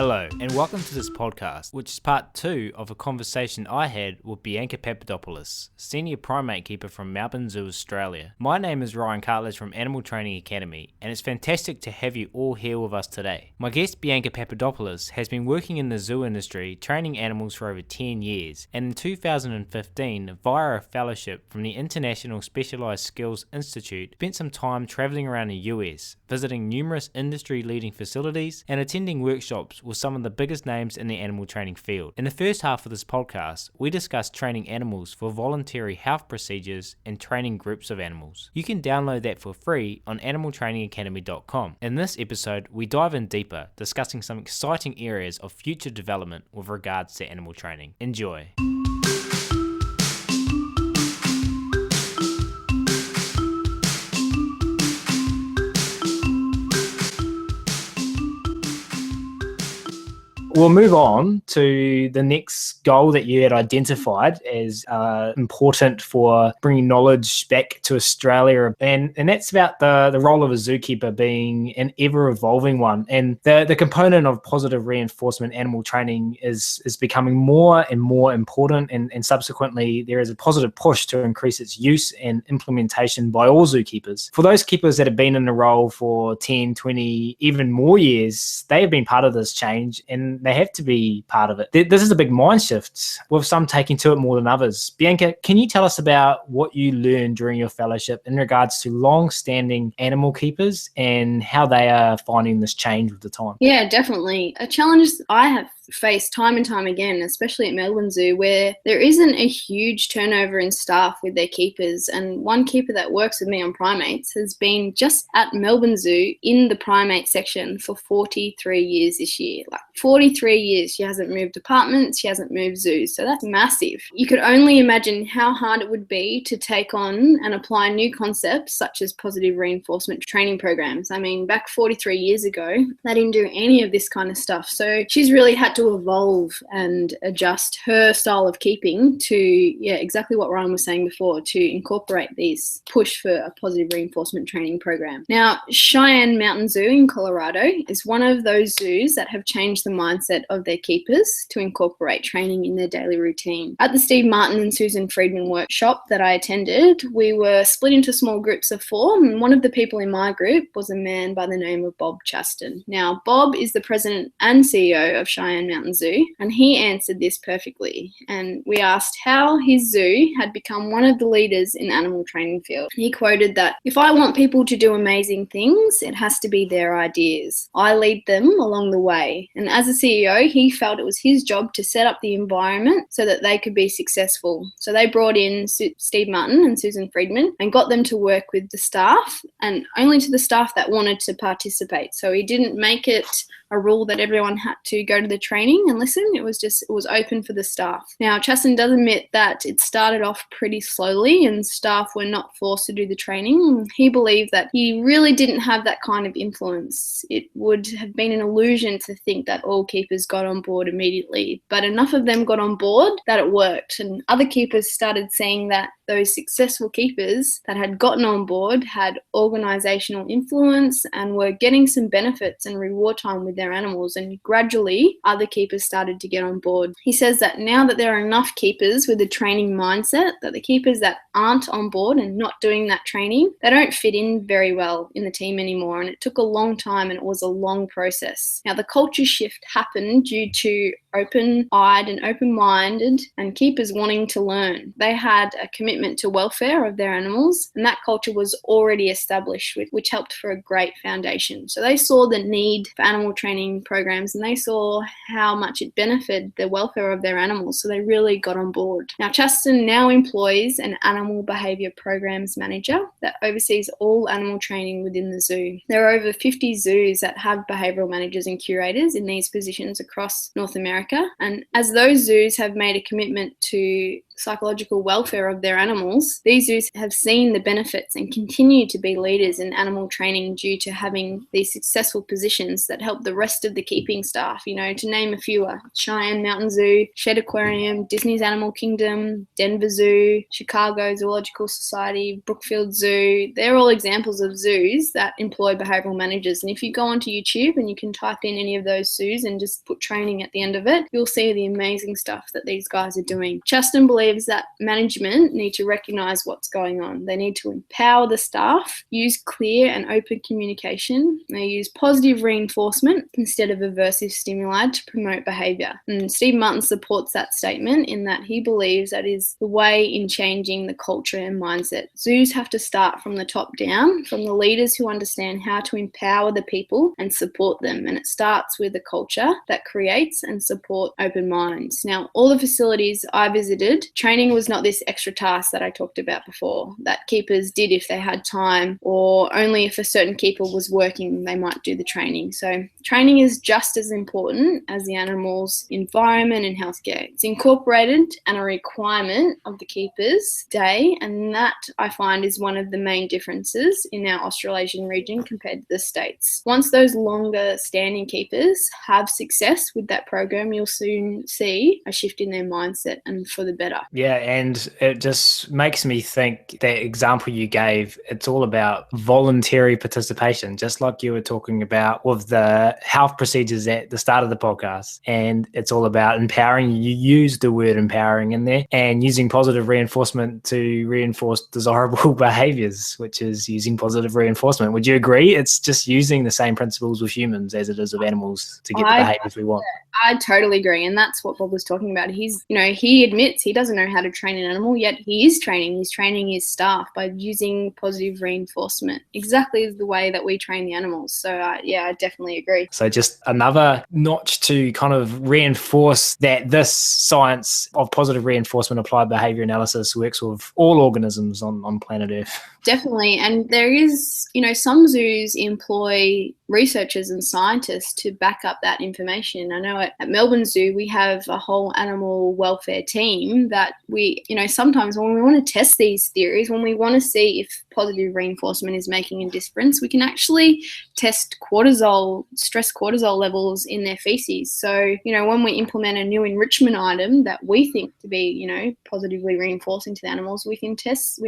Hello, and welcome to this podcast, which is part 2 of a conversation I had with Bianca Papadopolus, Senior Primate Keeper from Melbourne Zoo Australia. My name is Ryan Cartlidge from Animal Training Academy, and it's fantastic to have you all here with us today. My guest Bianca Papadopolus has been working in the zoo industry training animals for over 10 years, and in 2015, via a fellowship from the International Specialized Skills Institute, spent some time traveling around the US, visiting numerous industry-leading facilities and attending workshops with some of the biggest names in the animal training field. In the first half of this podcast, we discussed training animals for voluntary health procedures and training groups of animals. You can download that for free on animaltrainingacademy.com. In this episode, we dive in deeper, discussing some exciting areas of future development with regards to animal training. Enjoy. We'll move on to the next goal that you had identified as important for bringing knowledge back to Australia, and that's about the role of a zookeeper being an ever-evolving one. And the component of positive reinforcement animal training is becoming more and more important, and subsequently there is a positive push to increase its use and implementation by all zookeepers. For those keepers that have been in the role for 10, 20, even more years, they have been part of this change, and they have to be part of it. This is a big mind shift, with some taking to it more than others. Bianca, can you tell us about what you learned during your fellowship in regards to long-standing animal keepers and how they are finding this change with the time? Yeah, definitely. A challenge I have faced time and time again, especially at Melbourne Zoo, where there isn't a huge turnover in staff with their keepers. And one keeper that works with me on primates has been just at Melbourne Zoo in the primate section for 43 years this year. Like 43 years. She hasn't moved departments, she hasn't moved zoos. So that's massive. You could only imagine how hard it would be to take on and apply new concepts such as positive reinforcement training programs. I mean, back 43 years ago, they didn't do any of this kind of stuff. So she's really had to evolve and adjust her style of keeping to, exactly what Ryan was saying before, to incorporate these push for a positive reinforcement training program. Now, Cheyenne Mountain Zoo in Colorado is one of those zoos that have changed the mindset of their keepers to incorporate training in their daily routine. At the Steve Martin and Susan Friedman workshop that I attended, we were split into small groups of 4, and one of the people in my group was a man by the name of Bob Chaston. Now, Bob is the president and CEO of Cheyenne Mountain Zoo, and he answered this perfectly. And we asked how his zoo had become one of the leaders in the animal training field. He quoted that, "If I want people to do amazing things, it has to be their ideas. I lead them along the way." And as a CEO, he felt it was his job to set up the environment so that they could be successful. So they brought in Steve Martin and Susan Friedman and got them to work with the staff, and only to the staff that wanted to participate. So he didn't make it a rule that everyone had to go to the training and listen. It was open for the staff. Now, Chaston does admit that it started off pretty slowly and staff were not forced to do the training. He believed that he really didn't have that kind of influence. It would have been an illusion to think that all keepers got on board immediately, but enough of them got on board that it worked, and other keepers started seeing that those successful keepers that had gotten on board had organisational influence and were getting some benefits and reward time with their animals, and gradually other keepers started to get on board. He says that now that there are enough keepers with a training mindset, that the keepers that aren't on board and not doing that training, they don't fit in very well in the team anymore, and it took a long time and it was a long process. Now, the culture shift happened due to open-eyed and open-minded and keepers wanting to learn. They had a commitment to welfare of their animals, and that culture was already established, which helped for a great foundation. So they saw the need for animal training programs, and they saw how much it benefited the welfare of their animals, so they really got on board. Now, Chaston now employs an animal behaviour programs manager that oversees all animal training within the zoo. There are over 50 zoos that have behavioural managers and curators in these positions across North America, and as those zoos have made a commitment to psychological welfare of their animals, these zoos have seen the benefits and continue to be leaders in animal training due to having these successful positions that help the rest of the keeping staff. To name a few are Cheyenne Mountain Zoo, Shed Aquarium, Disney's Animal Kingdom, Denver Zoo, Chicago Zoological Society, Brookfield Zoo. They're all examples of zoos that employ behavioural managers. And if you go onto YouTube and you can type in any of those zoos and just put training at the end of it, you'll see the amazing stuff that these guys are doing. Chaston believes that management need to recognise what's going on. They need to empower the staff, use clear and open communication. They use positive reinforcement instead of aversive stimuli to promote behaviour. And Steve Martin supports that statement in that he believes that is the way in changing the culture and mindset. Zoos have to start from the top down, from the leaders who understand how to empower the people and support them. And it starts with a culture that creates and support open minds. Now, all the facilities I visited, training was not this extra task that I talked about before, that keepers did if they had time, or only if a certain keeper was working, they might do the training. So training is just as important as the animal's environment and healthcare. It's incorporated and a requirement of the keeper's day, and that I find is one of the main differences in our Australasian region compared to the States. Once those longer standing keepers have success with that program, you'll soon see a shift in their mindset and for the better. Yeah, and it just makes me think that example you gave, it's all about voluntary participation, just like you were talking about with the health procedures at the start of the podcast. And it's all about empowering. You use the word empowering in there, and using positive reinforcement to reinforce desirable behaviors, which is using positive reinforcement. Would you agree? It's just using the same principles with humans as it is with animals to get the behaviors we want. I totally agree. And that's what Bob was talking about. He admits he doesn't know how to train an animal, yet he is training. He's training his staff by using positive reinforcement, exactly the way that we train the animals. So I definitely agree. So just another notch to kind of reinforce that this science of positive reinforcement applied behavior analysis works with all organisms on planet Earth. Definitely. And there is, some zoos employ researchers and scientists to back up that information. I know at Melbourne Zoo, we have a whole animal welfare team that we, sometimes when we want to test these theories, when we want to see if positive reinforcement is making a difference, we can actually test stress cortisol levels in their feces. So, when we implement a new enrichment item that we think to be, positively reinforcing to the animals, we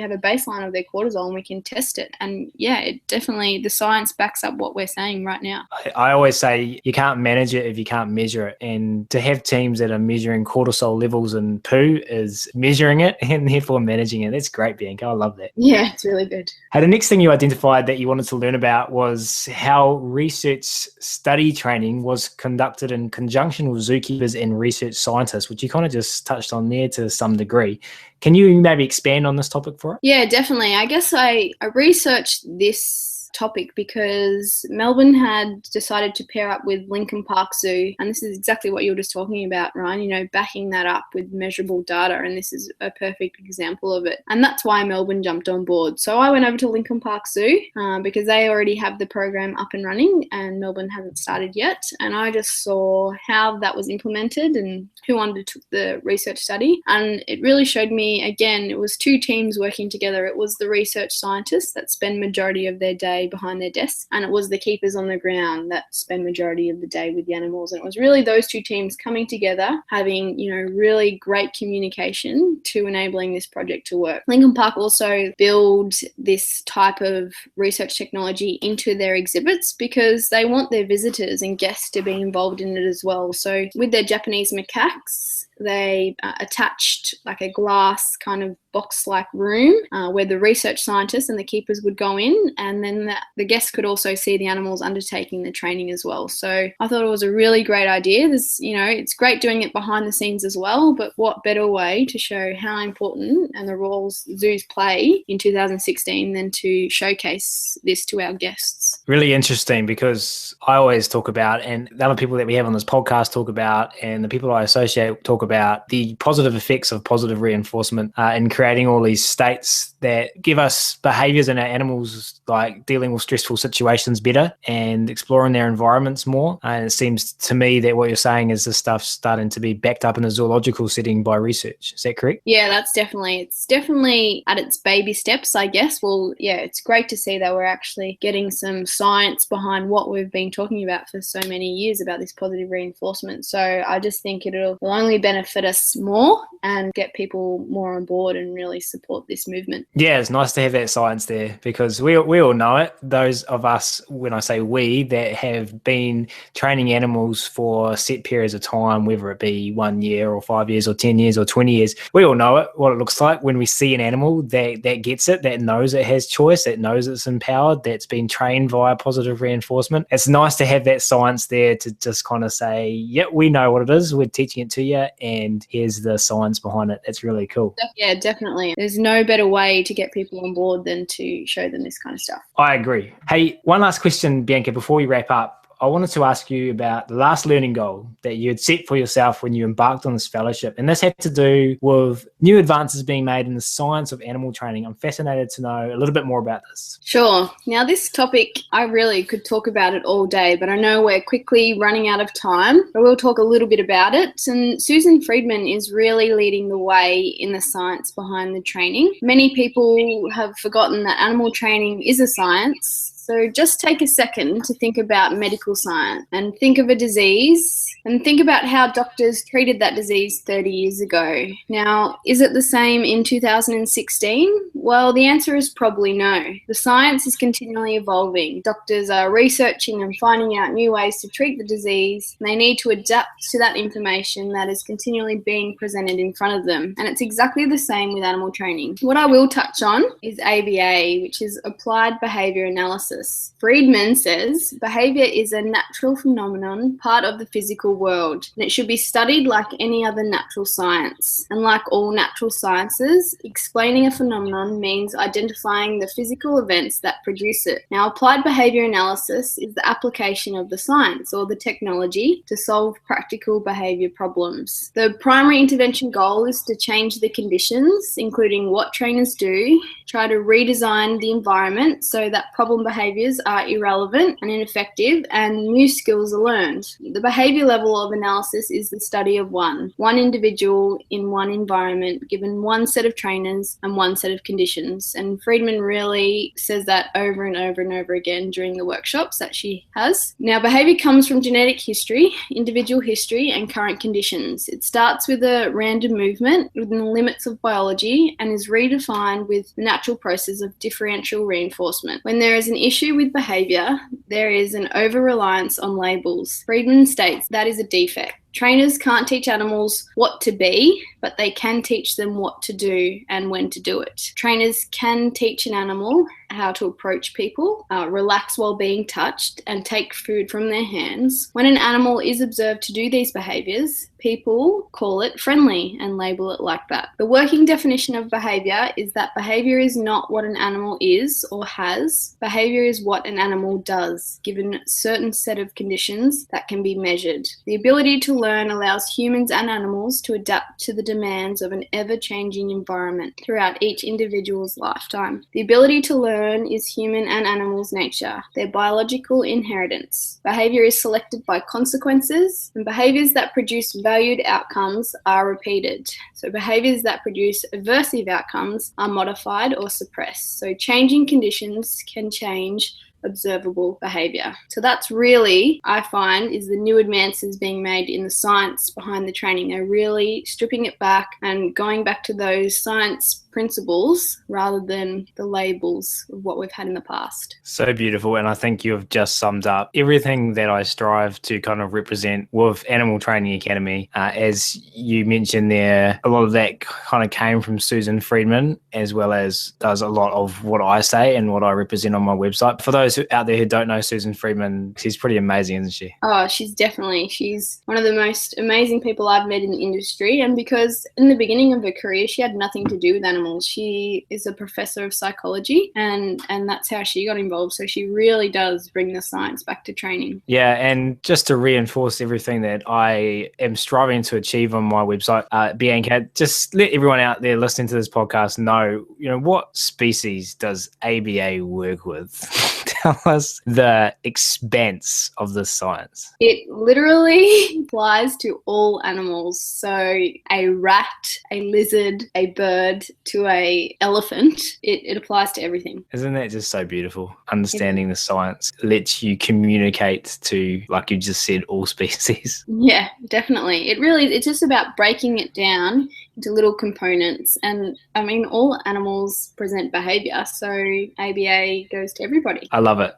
have a baseline of their cortisol and we can test it. And the science backs up what we're saying right now. I always say you can't manage it if you can't measure it. And to have teams that are measuring cortisol levels in poo is measuring it and therefore managing it. That's great, Bianca. I love that. Yeah, it's really good. The next thing you identified that you wanted to learn about was how research study training was conducted in conjunction with zookeepers and research scientists, which you kind of just touched on there to some degree. Can you maybe expand on this topic for us? Yeah, definitely. I guess I researched this topic because Melbourne had decided to pair up with Lincoln Park Zoo, and this is exactly what you were just talking about, Ryan, backing that up with measurable data, and this is a perfect example of it. And that's why Melbourne jumped on board. So I went over to Lincoln Park Zoo because they already have the program up and running and Melbourne hasn't started yet, and I just saw how that was implemented and who undertook the research study, and it really showed me, again, it was two teams working together. It was the research scientists that spend majority of their day behind their desks, and it was the keepers on the ground that spend majority of the day with the animals. And it was really those two teams coming together, having really great communication to enabling this project to work. Lincoln Park also build this type of research technology into their exhibits because they want their visitors and guests to be involved in it as well. So with their Japanese macaques, they attached like a glass kind of box-like room where the research scientists and the keepers would go in, and then the guests could also see the animals undertaking the training as well. So I thought it was a really great idea. It's great doing it behind the scenes as well, but what better way to show how important and the roles zoos play in 2016 than to showcase this to our guests. Really interesting, because I always talk about, and the other people that we have on this podcast talk about, and the people I associate talk about about the positive effects of positive reinforcement in creating all these states that give us behaviors in our animals, like dealing with stressful situations better and exploring their environments more. And it seems to me that what you're saying is this stuff's starting to be backed up in a zoological setting by research. Is that correct? Yeah, it's definitely at its baby steps, I guess. Well, yeah, it's great to see that we're actually getting some science behind what we've been talking about for so many years about this positive reinforcement. So I just think will only benefit us more and get people more on board and really support this movement. Yeah, it's nice to have that science there, because we all know it. Those of us, when I say we, that have been training animals for set periods of time, whether it be 1 year or 5 years or 10 years or 20 years, we all know it, what it looks like when we see an animal that gets it, that knows it has choice, that knows it's empowered, that's been trained via positive reinforcement. It's nice to have that science there to just kind of say, yep, we know what it is, we're teaching it to you, and here's the science behind it. It's really cool. Yeah, definitely. There's no better way to get people on board than to show them this kind of stuff. I agree. Hey, one last question, Bianca, before we wrap up. I wanted to ask you about the last learning goal that you had set for yourself when you embarked on this fellowship. And this had to do with new advances being made in the science of animal training. I'm fascinated to know a little bit more about this. Sure. Now, this topic, I really could talk about it all day, but I know we're quickly running out of time. But we'll talk a little bit about it. And Susan Friedman is really leading the way in the science behind the training. Many people have forgotten that animal training is a science. So just take a second to think about medical science and think of a disease and think about how doctors treated that disease 30 years ago. Now, is it the same in 2016? Well, the answer is probably no. The science is continually evolving. Doctors are researching and finding out new ways to treat the disease. And they need to adapt to that information that is continually being presented in front of them. And it's exactly the same with animal training. What I will touch on is ABA, which is Applied Behavior Analysis. Friedman says behavior is a natural phenomenon, part of the physical world, and it should be studied like any other natural science. And like all natural sciences, explaining a phenomenon means identifying the physical events that produce it. Now, applied behavior analysis is the application of the science or the technology to solve practical behavior problems. The primary intervention goal is to change the conditions, including what trainers do, try to redesign the environment so that problem behaviors are irrelevant and ineffective and new skills are learned. The behavior level of analysis is the study of one individual in one environment, given one set of trainers and one set of conditions. And Friedman really says that over and over and over again during the workshops that she has. Now, behavior comes from genetic history, individual history, and current conditions. It starts with a random movement within the limits of biology and is redefined with the natural process of differential reinforcement. When there is an issue with behavior, there is an over-reliance on labels. Friedman states that is a defect. Trainers can't teach animals what to be, but they can teach them what to do and when to do it. Trainers can teach an animal how to approach people, relax while being touched, and take food from their hands. When an animal is observed to do these behaviors, people call it friendly and label it like that. The working definition of behavior is that behavior is not what an animal is or has. Behavior is what an animal does, given a certain set of conditions that can be measured. The ability to learn allows humans and animals to adapt to the demands of an ever-changing environment throughout each individual's lifetime. The ability to learn is human and animals' nature, their biological inheritance. Behavior is selected by consequences, and behaviors that produce valued outcomes are repeated. So behaviors that produce aversive outcomes are modified or suppressed. So changing conditions can change observable behavior. So that's really, I find, is the new advances being made in the science behind the training. They're really stripping it back and going back to those science principles rather than the labels of what we've had in the past. So beautiful. And I think you've just summed up everything that I strive to kind of represent with Animal Training Academy. As you mentioned there, a lot of that kind of came from Susan Friedman, as well as does a lot of what I say and what I represent on my website. For those out there who don't know Susan Friedman, she's pretty amazing, isn't she? Oh, she's one of the most amazing people I've met in the industry. And because in the beginning of her career, she had nothing to do with animal animals. She is a professor of psychology, and that's how she got involved. So she really does bring the science back to training. Yeah, and just to reinforce everything that I am striving to achieve on my website, Bianca, just let everyone out there listening to this podcast know, what species does ABA work with? Tell us the expanse of this science. It literally applies to all animals. So a rat, a lizard, a bird, to a elephant, it applies to everything. Isn't that just so beautiful? Understanding the science lets you communicate to, like you just said, all species. Yeah, definitely. It's just about breaking it down into little components. And I mean, all animals present behavior, so ABA goes to everybody. I love it.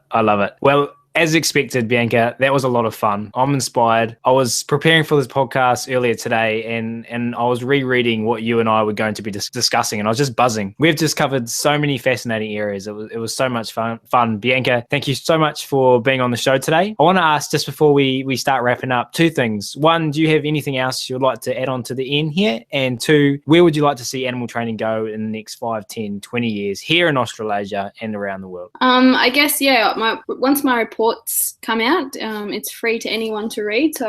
Well, as expected, Bianca, that was a lot of fun. I'm inspired. I was preparing for this podcast earlier today and I was rereading what you and I were going to be discussing, and I was just buzzing. We've just covered so many fascinating areas. It was so much fun. Bianca, thank you so much for being on the show today. I want to ask, just before we start wrapping up, two things. One, do you have anything else you'd like to add on to the end here? And two, where would you like to see animal training go in the next 5, 10, 20 years here in Australasia and around the world? I guess, once my reports come out, it's free to anyone to read, so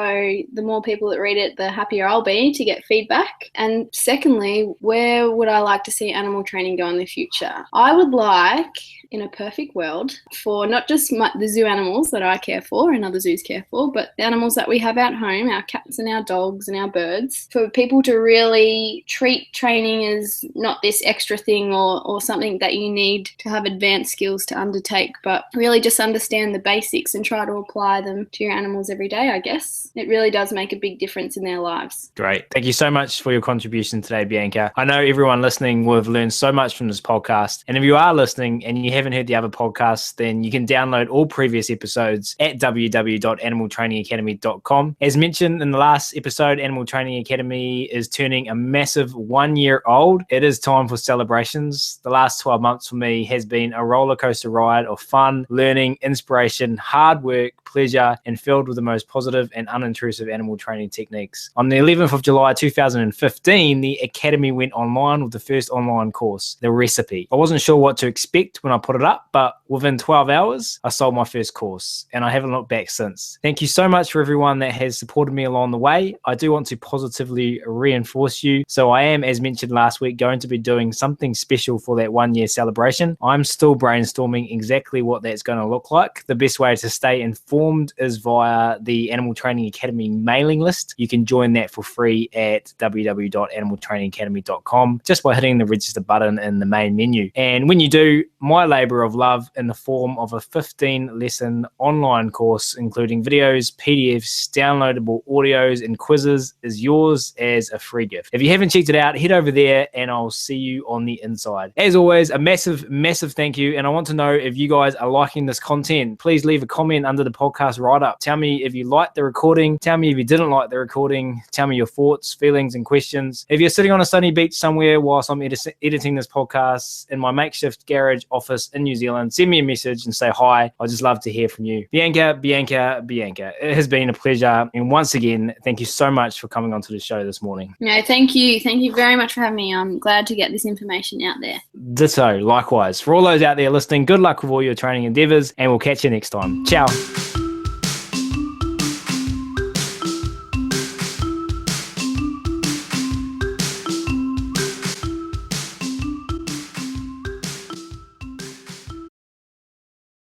the more people that read it, the happier I'll be to get feedback. And secondly, where would I like to see animal training go in the future? I would like, in a perfect world, for not just the zoo animals that I care for and other zoos care for, but the animals that we have at home, our cats and our dogs and our birds, for people to really treat training as not this extra thing or something that you need to have advanced skills to undertake, but really just understand the basics and try to apply them to your animals every day, I guess. It really does make a big difference in their lives. Great. Thank you so much for your contribution today, Bianca. I know everyone listening will have learned so much from this podcast. And if you are listening and you haven't heard the other podcasts, then you can download all previous episodes at www.animaltrainingacademy.com. As mentioned in the last episode, Animal Training Academy is turning a massive 1 year old. It is time for celebrations. The last 12 months for me has been a roller coaster ride of fun, learning, inspiration, hard work, pleasure, and filled with the most positive and unintrusive animal training techniques. On the 11th of July 2015, the Academy went online with the first online course, The Recipe. I wasn't sure what to expect when I put it up, but within 12 hours, I sold my first course, and I haven't looked back since. Thank you so much for everyone that has supported me along the way. I do want to positively reinforce you. So I am, as mentioned last week, going to be doing something special for that 1 year celebration. I'm still brainstorming exactly what that's going to look like. The best way to stay informed is via the Animal Training Academy mailing list. You can join that for free at www.animaltrainingacademy.com just by hitting the register button in the main menu. And when you do, my labor of love in the form of a 15-lesson online course, including videos, PDFs, downloadable audios, and quizzes, is yours as a free gift. If you haven't checked it out, head over there and I'll see you on the inside. As always, a massive, massive thank you. And I want to know if you guys are liking this content. Please leave a comment under the podcast write-up. Tell me if you liked the recording. Tell me if you didn't like the recording. Tell me your thoughts, feelings, and questions. If you're sitting on a sunny beach somewhere whilst I'm editing this podcast in my makeshift garage office in New Zealand, send me a message and say hi. I'd just love to hear from you. Bianca. It has been a pleasure. And once again, thank you so much for coming onto the show this morning. No, thank you. Thank you very much for having me. I'm glad to get this information out there. Ditto, likewise. For all those out there listening, good luck with all your training endeavors, and we'll catch you next time. Ciao.